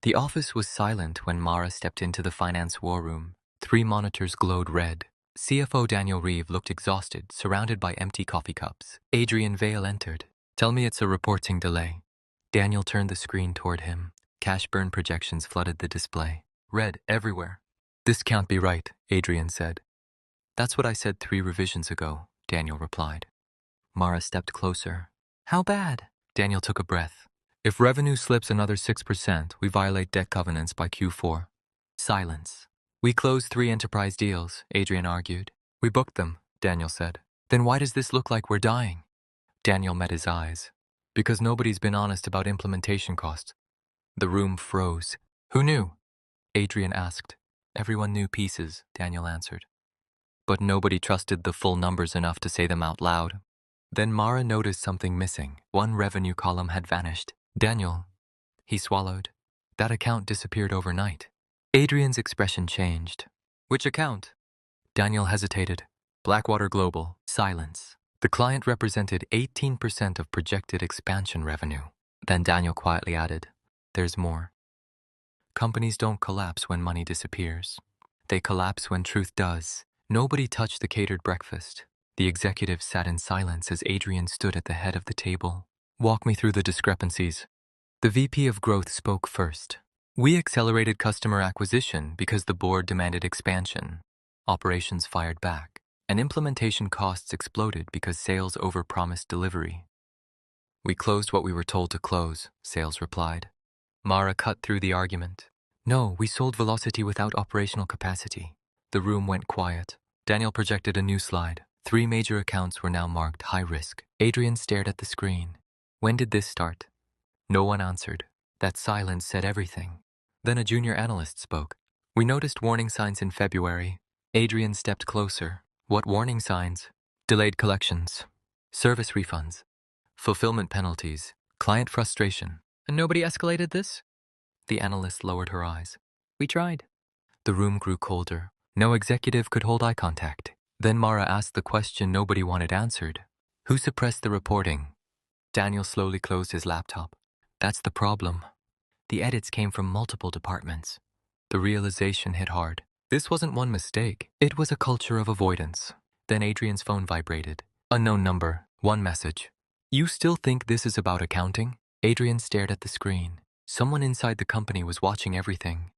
The office was silent when Mara stepped into the finance war room. 3 monitors glowed red. CFO Daniel Reeve looked exhausted, surrounded by empty coffee cups. Adrian Vale entered. "Tell me it's a reporting delay." Daniel turned the screen toward him. Cash burn projections flooded the display. Red everywhere. "This can't be right," Adrian said. "That's what I said 3 revisions ago," Daniel replied. Mara stepped closer. "How bad?" Daniel took a breath. "If revenue slips another 6%, we violate debt covenants by Q4. Silence. "We closed 3 enterprise deals," Adrian argued. "We booked them," Daniel said. "Then why does this look like we're dying?" Daniel met his eyes. "Because nobody's been honest about implementation costs." The room froze. "Who knew?" Adrian asked. "Everyone knew pieces," Daniel answered. "But nobody trusted the full numbers enough to say them out loud." Then Mara noticed something missing. One revenue column had vanished. "Daniel," he swallowed. "That account disappeared overnight." Adrian's expression changed. "Which account?" Daniel hesitated. "Blackwater Global." Silence. The client represented 18% of projected expansion revenue. Then Daniel quietly added, "There's more. Companies don't collapse when money disappears. They collapse when truth does." Nobody touched the catered breakfast. The executives sat in silence as Adrian stood at the head of the table. "Walk me through the discrepancies." The VP of Growth spoke first. "We accelerated customer acquisition because the board demanded expansion. Operations fired back, and implementation costs exploded because sales overpromised delivery." "We closed what we were told to close," sales replied. Mara cut through the argument. "No, we sold velocity without operational capacity." The room went quiet. Daniel projected a new slide. 3 major accounts were now marked high risk. Adrian stared at the screen. "When did this start?" No one answered. That silence said everything. Then a junior analyst spoke. "We noticed warning signs in February." Adrian stepped closer. "What warning signs?" "Delayed collections, service refunds, fulfillment penalties, client frustration." "And nobody escalated this?" The analyst lowered her eyes. "We tried." The room grew colder. No executive could hold eye contact. Then Mara asked the question nobody wanted answered. "Who suppressed the reporting?" Daniel slowly closed his laptop. "That's the problem. The edits came from multiple departments." The realization hit hard. This wasn't one mistake. It was a culture of avoidance. Then Adrian's phone vibrated. Unknown number. One message. "You still think this is about accounting?" Adrian stared at the screen. Someone inside the company was watching everything.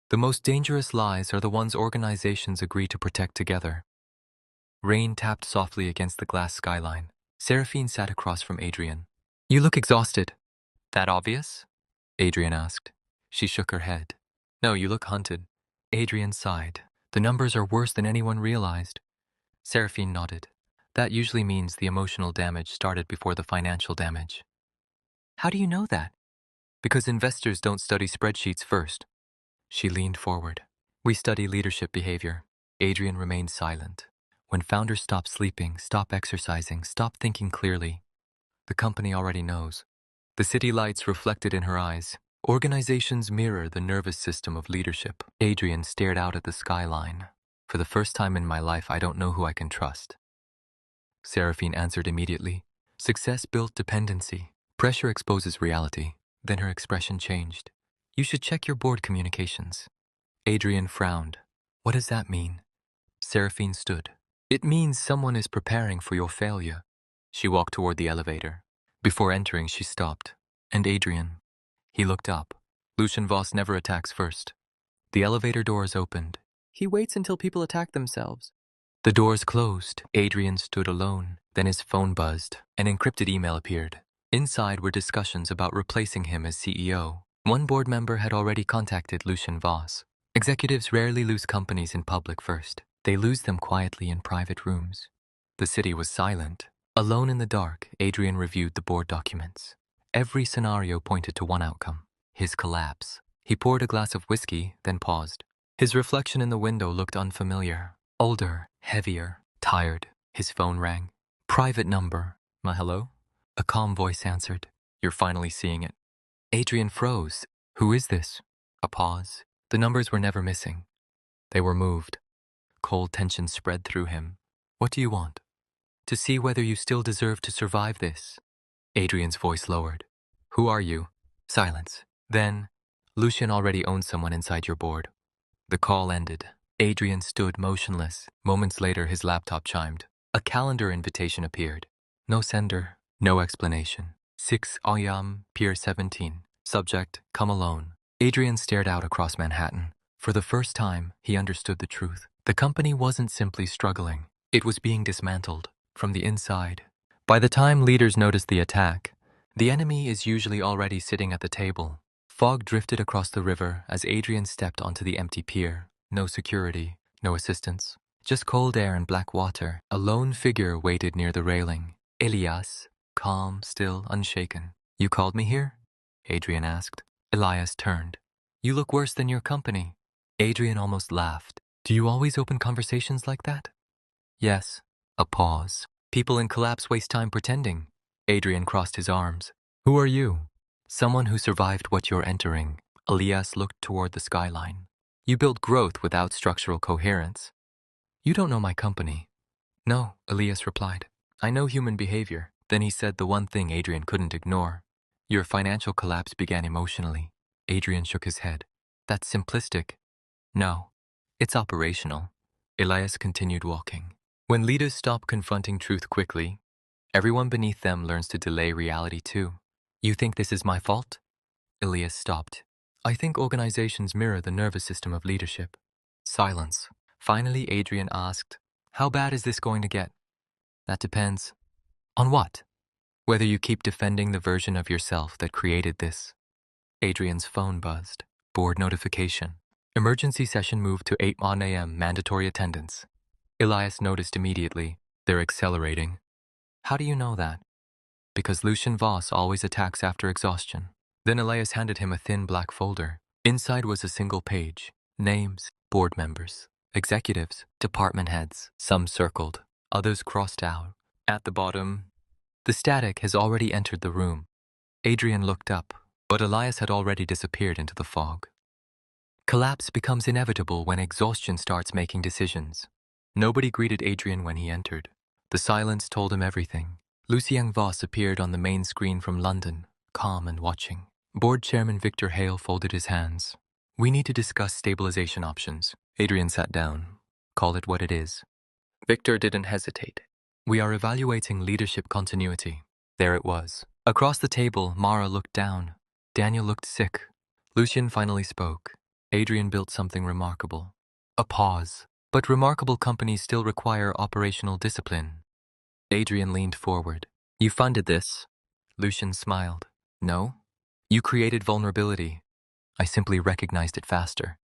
The most dangerous lies are the ones organizations agree to protect together. Rain tapped softly against the glass skyline. Seraphine sat across from Adrian. "You look exhausted." "That obvious?" Adrian asked. She shook her head. "No, you look hunted." Adrian sighed. "The numbers are worse than anyone realized." Seraphine nodded. "That usually means the emotional damage started before the financial damage." "How do you know that?" "Because investors don't study spreadsheets first." She leaned forward. "We study leadership behavior." Adrian remained silent. When founders stop sleeping, stop exercising, stop thinking clearly, the company already knows. The city lights reflected in her eyes. Organizations mirror the nervous system of leadership. Adrian stared out at the skyline. "For the first time in my life, I don't know who I can trust." Seraphine answered immediately. "Success built dependency. Pressure exposes reality." Then her expression changed. "You should check your board communications." Adrian frowned. "What does that mean?" Seraphine stood. "It means someone is preparing for your failure." She walked toward the elevator. Before entering, she stopped. "And Adrian?" He looked up. "Lucian Voss never attacks first." The elevator doors opened. "He waits until people attack themselves." The doors closed. Adrian stood alone. Then his phone buzzed. An encrypted email appeared. Inside were discussions about replacing him as CEO. One board member had already contacted Lucian Voss. Executives rarely lose companies in public first. They lose them quietly in private rooms. The city was silent. Alone in the dark, Adrian reviewed the board documents. Every scenario pointed to one outcome: his collapse. He poured a glass of whiskey, then paused. His reflection in the window looked unfamiliar. Older, heavier, tired. His phone rang. "Private number." Hello?" A calm voice answered. "You're finally seeing it." Adrian froze. "Who is this?" A pause. The numbers were never missing. They were moved. Cold tension spread through him. "What do you want?" "To see whether you still deserve to survive this." Adrian's voice lowered. "Who are you?" Silence. Then, Lucian already owns someone inside your board. The call ended. Adrian stood motionless. Moments later, his laptop chimed. A calendar invitation appeared. No sender, no explanation. 6 Ayam, Pier 17. Subject, come alone. Adrian stared out across Manhattan. For the first time, he understood the truth. The company wasn't simply struggling. It was being dismantled from the inside. By the time leaders noticed the attack, the enemy is usually already sitting at the table. Fog drifted across the river as Adrian stepped onto the empty pier. No security, no assistance. Just cold air and black water. A lone figure waited near the railing. Elias, calm, still, unshaken. You called me here? Adrian asked. Elias turned. You look worse than your company. Adrian almost laughed. Do you always open conversations like that? Yes. A pause. People in collapse waste time pretending. Adrian crossed his arms. Who are you? Someone who survived what you're entering. Elias looked toward the skyline. You built growth without structural coherence. You don't know my company. No, Elias replied. I know human behavior. Then he said the one thing Adrian couldn't ignore. Your financial collapse began emotionally. Adrian shook his head. That's simplistic. No, it's operational. Elias continued walking. When leaders stop confronting truth quickly, everyone beneath them learns to delay reality too. You think this is my fault? Elias stopped. I think organizations mirror the nervous system of leadership. Silence. Finally, Adrian asked, how bad is this going to get? That depends. On what? Whether you keep defending the version of yourself that created this. Adrian's phone buzzed. Board notification. Emergency session moved to 8 a.m. mandatory attendance. Elias noticed immediately. They're accelerating. How do you know that? Because Lucian Voss always attacks after exhaustion. Then Elias handed him a thin black folder. Inside was a single page. Names, board members, executives, department heads, some circled, others crossed out. At the bottom, the static has already entered the room. Adrian looked up, but Elias had already disappeared into the fog. Collapse becomes inevitable when exhaustion starts making decisions. Nobody greeted Adrian when he entered. The silence told him everything. Lucien Voss appeared on the main screen from London, calm and watching. Board Chairman Victor Hale folded his hands. We need to discuss stabilization options. Adrian sat down. Call it what it is. Victor didn't hesitate. We are evaluating leadership continuity. There it was. Across the table, Mara looked down. Daniel looked sick. Lucien finally spoke. Adrian built something remarkable. A pause. But remarkable companies still require operational discipline. Adrian leaned forward. You funded this? Lucien smiled. No. You created vulnerability. I simply recognized it faster.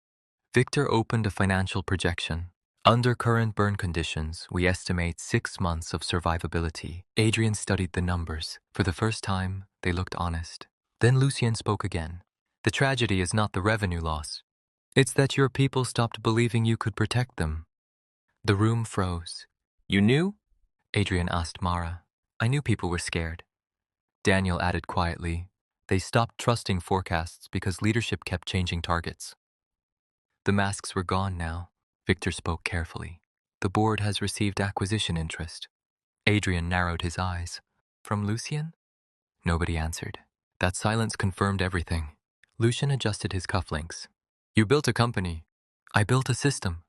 Victor opened a financial projection. Under current burn conditions, we estimate 6 months of survivability. Adrian studied the numbers. For the first time, they looked honest. Then Lucien spoke again. The tragedy is not the revenue loss. It's that your people stopped believing you could protect them. The room froze. You knew? Adrian asked Mara. I knew people were scared. Daniel added quietly. They stopped trusting forecasts because leadership kept changing targets. The masks were gone now. Victor spoke carefully. The board has received acquisition interest. Adrian narrowed his eyes. From Lucien? Nobody answered. That silence confirmed everything. Lucien adjusted his cufflinks. You built a company. I built a system.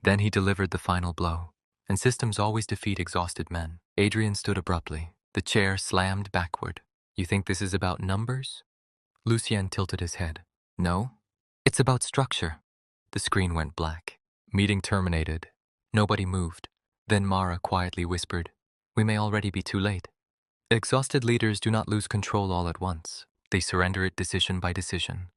Then he delivered the final blow. And systems always defeat exhausted men. Adrian stood abruptly. The chair slammed backward. You think this is about numbers? Lucien tilted his head. No, it's about structure. The screen went black. Meeting terminated. Nobody moved. Then Mara quietly whispered, we may already be too late. Exhausted leaders do not lose control all at once. They surrender it decision by decision.